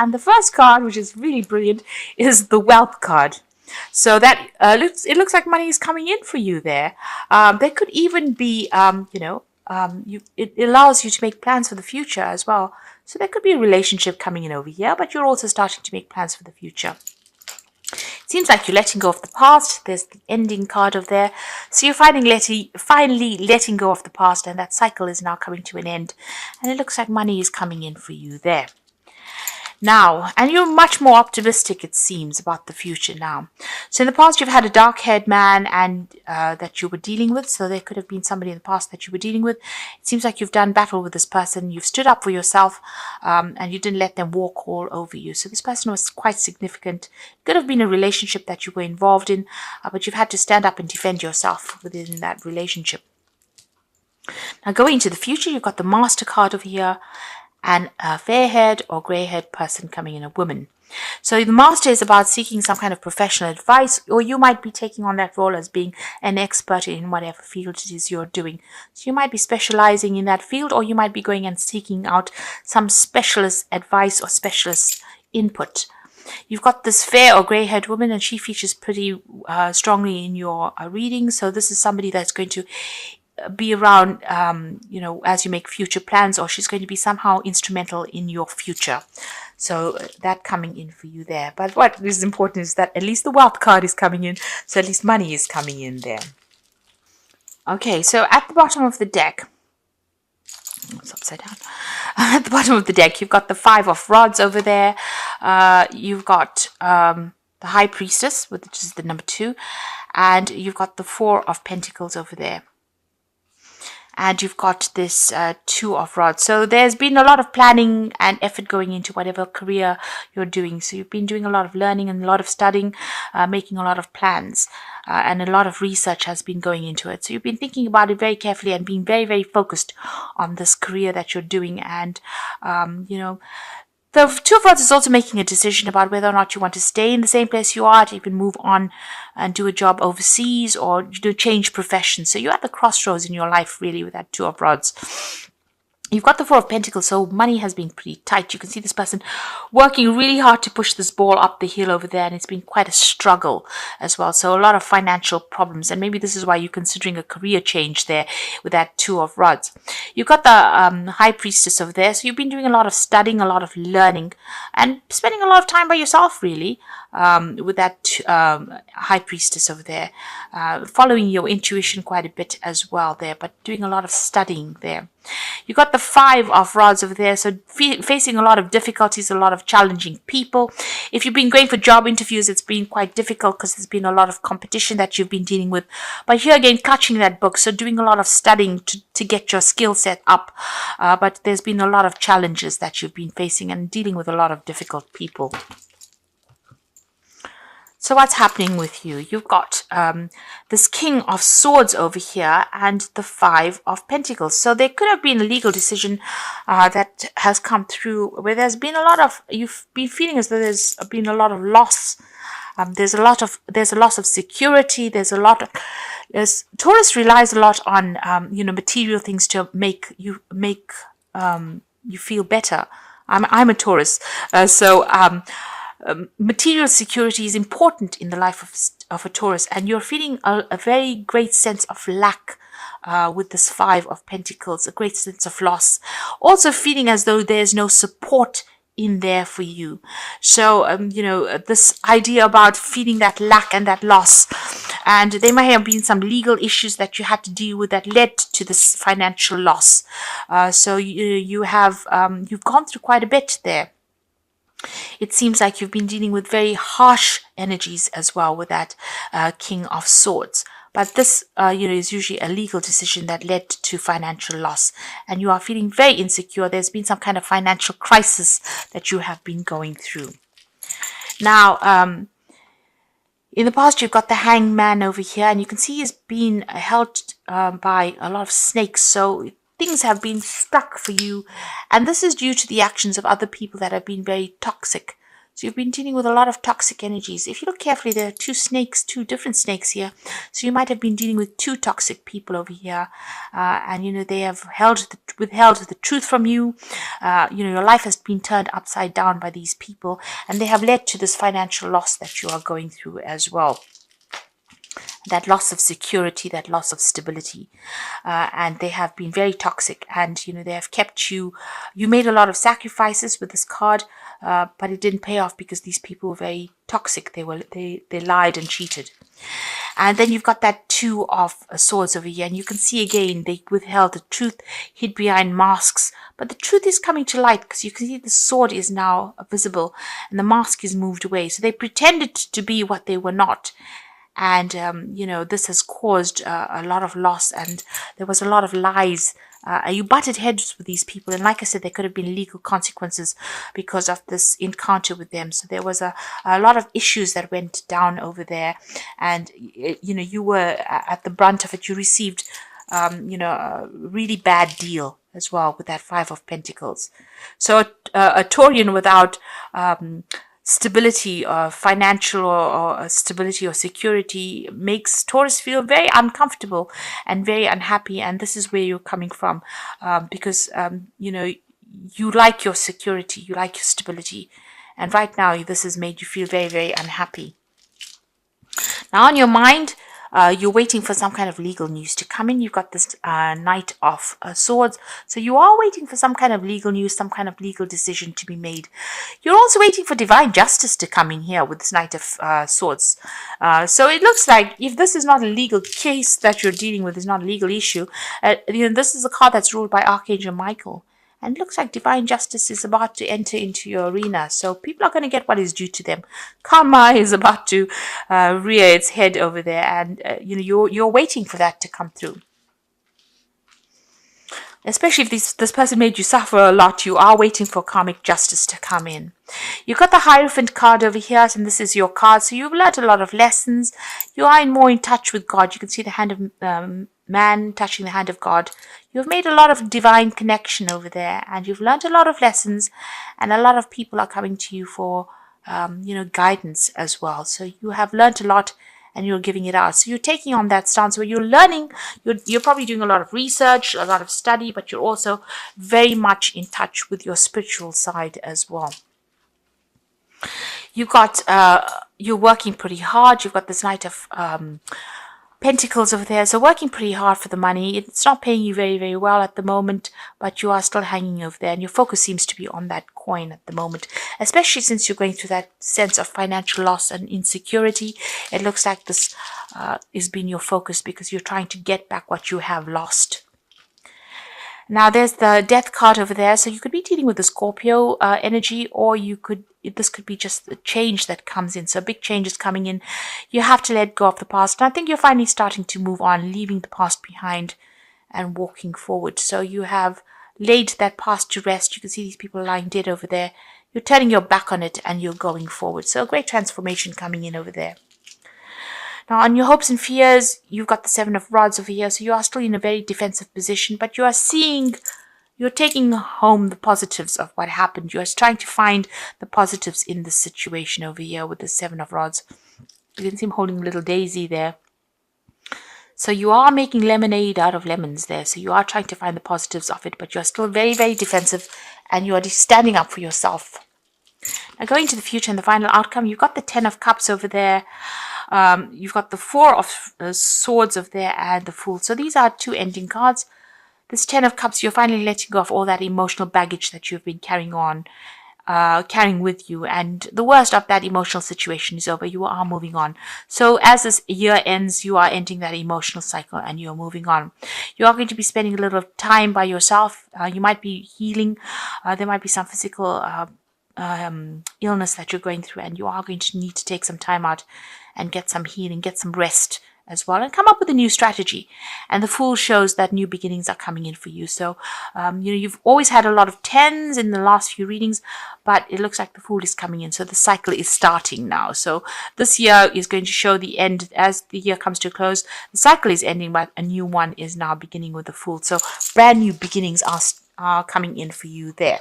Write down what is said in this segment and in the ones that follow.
And the first card, which is really brilliant, is the wealth card. So that it looks like money is coming in for you there. There could even be, it allows you to make plans for the future as well. So there could be a relationship coming in over here, but you're also starting to make plans for the future. Seems like you're letting go of the past. There's the ending card over there. So you're finally letting go of the past, and that cycle is now coming to an end. And it looks like money is coming in for you there. Now, and you're much more optimistic, it seems, about the future now. So in the past, you've had a dark-haired man and that you were dealing with. So there could have been somebody in the past that you were dealing with. It seems like you've done battle with this person. You've stood up for yourself, and you didn't let them walk all over you. So this person was quite significant. It could have been a relationship that you were involved in, but you've had to stand up and defend yourself within that relationship. Now, going into the future, you've got the Master card over here, and a fair-haired or grey-haired person coming in, a woman. So the Master is about seeking some kind of professional advice, or you might be taking on that role as being an expert in whatever field it is you're doing. So you might be specializing in that field, or you might be going and seeking out some specialist advice or specialist input. You've got this fair or grey-haired woman, and she features pretty strongly in your reading. So this is somebody that's going to be around, as you make future plans, or she's going to be somehow instrumental in your future. So that coming in for you there. But what is important is that at least the wealth card is coming in, so at least money is coming in there. Okay, so at the bottom of the deck, it's upside down. At the bottom of the deck, you've got the 5 of Rods over there. You've got the High Priestess, which is the number 2, and you've got the 4 of Pentacles over there. And you've got this 2 of Rods. So there's been a lot of planning and effort going into whatever career you're doing. So you've been doing a lot of learning and a lot of studying, making a lot of plans, and a lot of research has been going into it. So you've been thinking about it very carefully and being very, very focused on this career that you're doing. And, the 2 of Rods is also making a decision about whether or not you want to stay in the same place you are, to even move on and do a job overseas, or change professions. So you're at the crossroads in your life, really, with that 2 of Rods. You've got the 4 of Pentacles, so money has been pretty tight. You can see this person working really hard to push this ball up the hill over there, and it's been quite a struggle as well. So a lot of financial problems, and maybe this is why you're considering a career change there with that 2 of Rods. You've got the High Priestess over there, so you've been doing a lot of studying, a lot of learning, and spending a lot of time by yourself, really, with that High Priestess over there, following your intuition quite a bit as well there, but doing a lot of studying there. You got the 5 of Rods over there, so facing a lot of difficulties, a lot of challenging people. If you've been going for job interviews, it's been quite difficult because there's been a lot of competition that you've been dealing with. But here again, catching that book, so doing a lot of studying to get your skill set up. But there's been a lot of challenges that you've been facing and dealing with a lot of difficult people. So what's happening with you? You've got this King of Swords over here and the 5 of Pentacles. So there could have been a legal decision that has come through where there's been a lot of, you've been feeling as though there's been a lot of loss. There's a loss of security. Taurus relies a lot on material things to make you feel better. I'm a Taurus, material security is important in the life of a Taurus, and you're feeling a very great sense of lack with this 5 of Pentacles, a great sense of loss. Also feeling as though there's no support in there for you. So, this idea about feeling that lack and that loss, and there may have been some legal issues that you had to deal with that led to this financial loss. So you've gone through quite a bit there. It seems like you've been dealing with very harsh energies as well with that King of Swords. But this, is usually a legal decision that led to financial loss. And you are feeling very insecure. There's been some kind of financial crisis that you have been going through. Now, in the past, you've got the Hanged Man over here. And you can see he's been held by a lot of snakes. So things have been stuck for you, and this is due to the actions of other people that have been very toxic So you've been dealing with a lot of toxic energies. If you look carefully, there are two different snakes here. So you might have been dealing with two toxic people over here. And they have withheld the truth from you. Your life has been turned upside down by these people. And they have led to this financial loss that you are going through as well. That loss of security, that loss of stability. And they have been very toxic, and they have kept you made a lot of sacrifices with this card, but it didn't pay off because these people were very toxic. They lied and cheated. And then you've got that Two of Swords over here, and you can see again they withheld the truth, hid behind masks, but the truth is coming to light because you can see the sword is now visible and the mask is moved away. So they pretended to be what they were not. And, this has caused a lot of loss, and there was a lot of lies. You butted heads with these people. And like I said, there could have been legal consequences because of this encounter with them. So there was a lot of issues that went down over there. And, you were at the brunt of it. You received, a really bad deal as well with that Five of Pentacles. So a Taurian without stability or financial or stability or security makes Taurus feel very uncomfortable and very unhappy. And this is where you're coming from, because you like your security, you like your stability, and right now this has made you feel very, very unhappy. Now on your mind, you're waiting for some kind of legal news to come in. You've got this Knight of Swords. So you are waiting for some kind of legal news, some kind of legal decision to be made. You're also waiting for divine justice to come in here with this Knight of Swords. So it looks like if this is not a legal case that you're dealing with, is not a legal issue, this is a card that's ruled by Archangel Michael. And it looks like divine justice is about to enter into your arena. So people are going to get what is due to them. Karma is about to rear its head over there. And, you're waiting for that to come through. Especially if this person made you suffer a lot, you are waiting for karmic justice to come in. You've got the Hierophant card over here, and this is your card. So you've learned a lot of lessons. You are more in touch with God. You can see the hand of man touching the hand of God. You've made a lot of divine connection over there, and you've learned a lot of lessons, and a lot of people are coming to you for, guidance as well. So you have learned a lot, and you're giving it out. So you're taking on that stance where you're learning, you're probably doing a lot of research, a lot of study, but you're also very much in touch with your spiritual side as well. You've got, you're working pretty hard. You've got this Knight of Pentacles over there. So working pretty hard for the money. It's not paying you very, very well at the moment, but you are still hanging over there. And your focus seems to be on that coin at the moment, especially since you're going through that sense of financial loss and insecurity. It looks like this has been your focus because you're trying to get back what you have lost. Now there's the Death card over there. So you could be dealing with the Scorpio energy, or this could be just a change that comes in. So a big change is coming in. You have to let go of the past. And I think you're finally starting to move on, leaving the past behind and walking forward. So you have laid that past to rest. You can see these people lying dead over there. You're turning your back on it and you're going forward. So a great transformation coming in over there. Now, on your hopes and fears, you've got the Seven of Rods over here. So you are still in a very defensive position, but you are you're taking home the positives of what happened. You're trying to find the positives in this situation over here with the Seven of Rods. You can see him holding a little daisy there. So you are making lemonade out of lemons there. So you are trying to find the positives of it, but you're still very, very defensive, and you are standing up for yourself. Now, going to the future and the final outcome, you've got the Ten of Cups over there. You've got the Four of Swords over there and the Fool. So these are two ending cards. This Ten of Cups, you're finally letting go of all that emotional baggage that you've been carrying with you. And the worst of that emotional situation is over. You are moving on. So as this year ends, you are ending that emotional cycle and you're moving on. You are going to be spending a little time by yourself. You might be healing. There might be some physical illness that you're going through, and you are going to need to take some time out and get some healing, get some rest as well, and come up with a new strategy. And the Fool shows that new beginnings are coming in for you. So you've always had a lot of tens in the last few readings, but it looks like the Fool is coming in. So the cycle is starting now. So this year is going to show the end. As the year comes to a close, the cycle is ending, but a new one is now beginning with the Fool. So brand new beginnings are coming in for you there.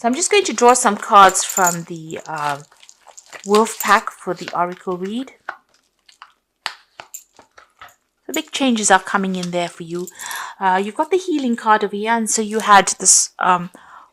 So I'm just going to draw some cards from the Wolf Pack for the Oracle read. The big changes are coming in there for you. You've got the healing card over here, and so you had this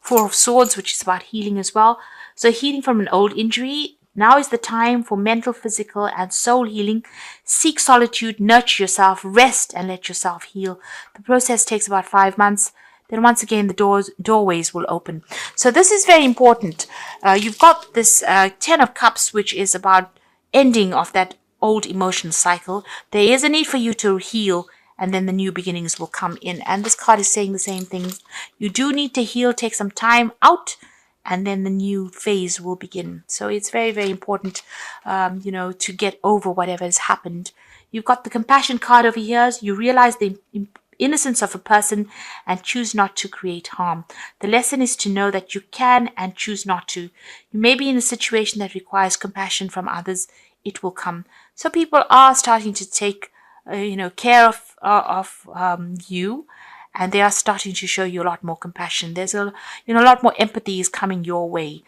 Four of Swords, which is about healing as well. So healing from an old injury. Now is the time for mental, physical, and soul healing. Seek solitude, nurture yourself, rest, and let yourself heal. The process takes about 5 months. Then once again, the doorways will open. So this is very important. You've got this Ten of Cups, which is about ending of that old emotion cycle. There is a need for you to heal, and then the new beginnings will come in. And this card is saying the same thing. You do need to heal, take some time out, and then the new phase will begin. So it's very, very important, to get over whatever has happened. You've got the compassion card over here. You realize the innocence of a person and choose not to create harm. The lesson is to know that you can and choose not to. You may be in a situation that requires compassion from others. It will come. So people are starting to take, care of you, and they are starting to show you a lot more compassion. There's a lot more empathy is coming your way.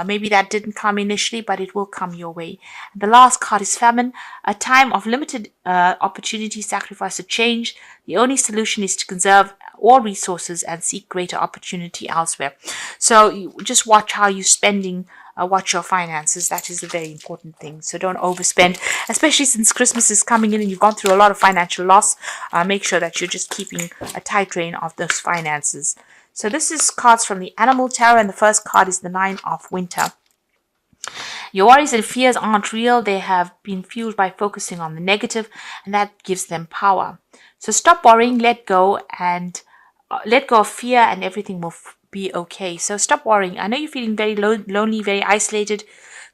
Maybe that didn't come initially, but it will come your way. The last card is Famine, a time of limited opportunity, sacrifice, or change. The only solution is to conserve all resources and seek greater opportunity elsewhere. So you just watch how you're spending, watch your finances. That is a very important thing. So don't overspend, especially since Christmas is coming in and you've gone through a lot of financial loss. Make sure that you're just keeping a tight rein of those finances. So this is cards from the Animal Tarot, and the first card is the Nine of Winter. Your worries and fears aren't real. They have been fueled by focusing on the negative, and that gives them power. So stop worrying, let go of fear, and everything will be okay. So stop worrying. I know you're feeling very lonely, very isolated.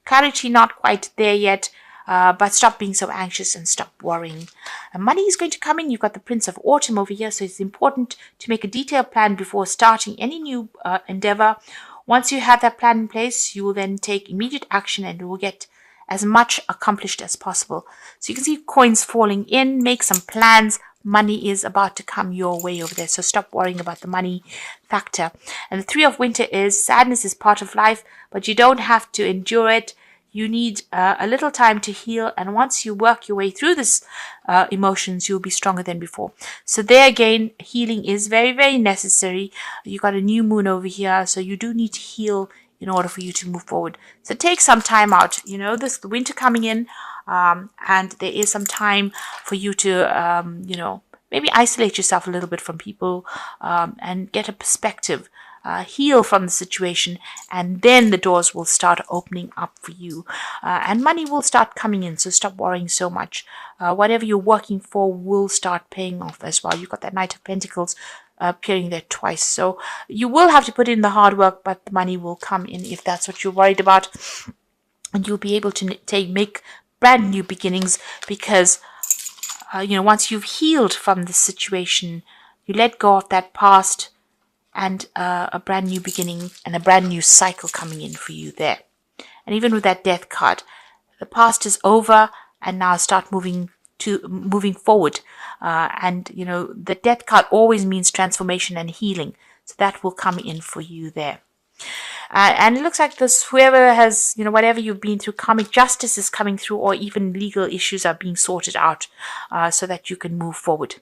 Clarity not quite there yet. But stop being so anxious and stop worrying. And money is going to come in. You've got the Prince of Autumn over here, so it's important to make a detailed plan before starting any new endeavor. Once you have that plan in place, you will then take immediate action and you will get as much accomplished as possible. So you can see coins falling in. Make some plans. Money is about to come your way over there, so stop worrying about the money factor. And the Three of Winter is sadness is part of life, but you don't have to endure it. You need a little time to heal, and once you work your way through this emotions, you'll be stronger than before. So there again, healing is very, very necessary. You got a new moon over here, so you do need to heal in order for you to move forward. So take some time out. The winter coming in, and there is some time for you to, maybe isolate yourself a little bit from people and get a perspective. Heal from the situation, and then the doors will start opening up for you, and money will start coming in. So stop worrying so much. Whatever you're working for will start paying off as well. You've got that Knight of Pentacles appearing there twice, so you will have to put in the hard work, but the money will come in if that's what you're worried about, and you'll be able to make brand new beginnings because once you've healed from the situation, you let go of that past, and a brand new beginning and a brand new cycle coming in for you there. And even with that Death card, the past is over, and now start moving forward. The Death card always means transformation and healing, so that will come in for you there. And it looks like whoever has, whatever you've been through, karmic justice is coming through, or even legal issues are being sorted out so that you can move forward.